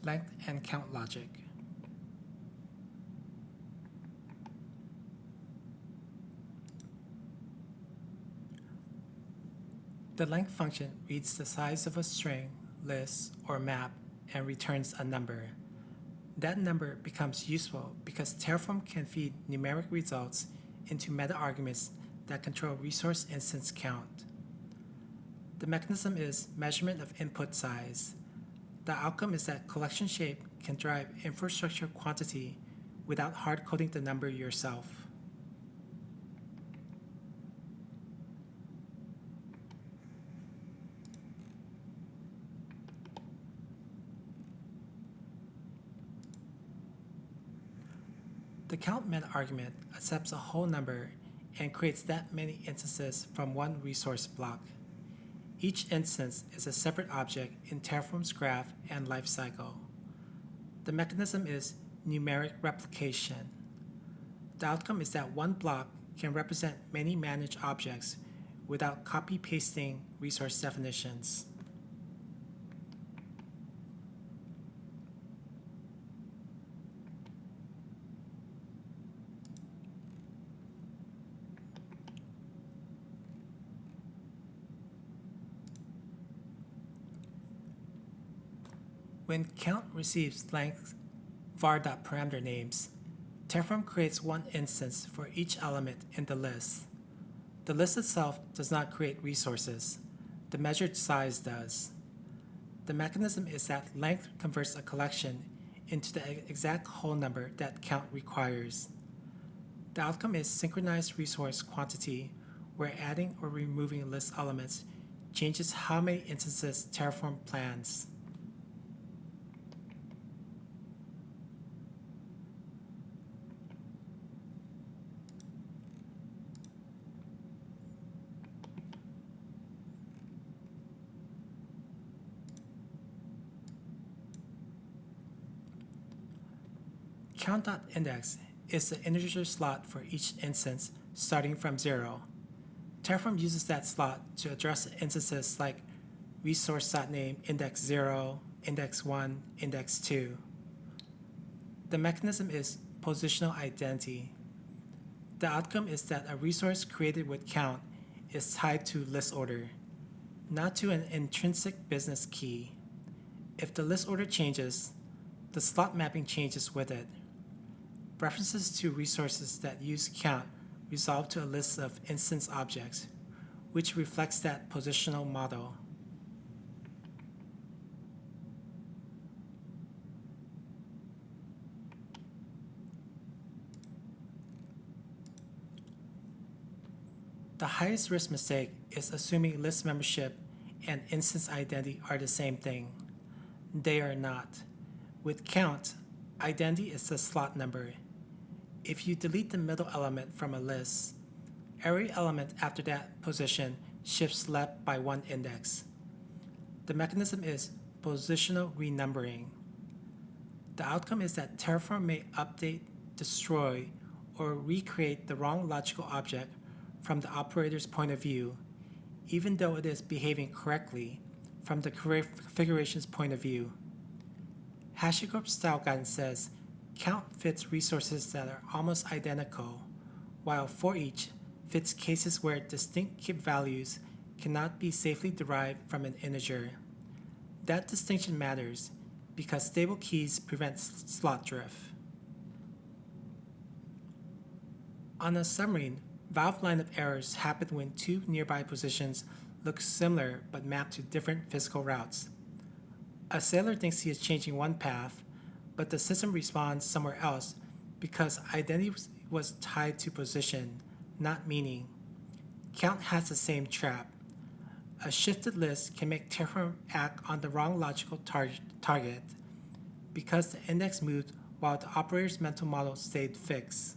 length and count logic. The length function reads the size of a string, list, or map and returns a number. That number becomes useful because Terraform can feed numeric results into meta-arguments that control resource instance count. The mechanism is measurement of input size. The outcome is that collection shape can drive infrastructure quantity without hard-coding the number yourself. The count meta-argument accepts a whole number and creates that many instances from one resource block. Each instance is a separate object in Terraform's graph and lifecycle. The mechanism is numeric replication. The outcome is that one block can represent many managed objects without copy-pasting resource definitions. When count receives length var.parameter names, Terraform creates one instance for each element in the list. The list itself does not create resources. The measured size does. The mechanism is that length converts a collection into the exact whole number that count requires. The outcome is synchronized resource quantity, where adding or removing list elements changes how many instances Terraform plans. Count.index is the integer slot for each instance starting from 0. Terraform uses that slot to address instances like resource.name index 0, index 1, index 2. The mechanism is positional identity. The outcome is that a resource created with count is tied to list order, not to an intrinsic business key. If the list order changes, the slot mapping changes with it. References to resources that use count resolve to a list of instance objects, which reflects that positional model. The highest risk mistake is assuming list membership and instance identity are the same thing. They are not. With count, identity is the slot number. If you delete the middle element from a list, every element after that position shifts left by one index. The mechanism is positional renumbering. The outcome is that Terraform may update, destroy, or recreate the wrong logical object from the operator's point of view, even though it is behaving correctly from the configuration's point of view. HashiCorp style guidance says count fits resources that are almost identical, while for each fits cases where distinct key values cannot be safely derived from an integer. That distinction matters because stable keys prevent slot drift. On a submarine, valve line of errors happen when two nearby positions look similar but map to different physical routes. A sailor thinks he is changing one path, but the system responds somewhere else because identity was tied to position, not meaning. Count has the same trap. A shifted list can make Terraform act on the wrong logical target because the index moved while the operator's mental model stayed fixed.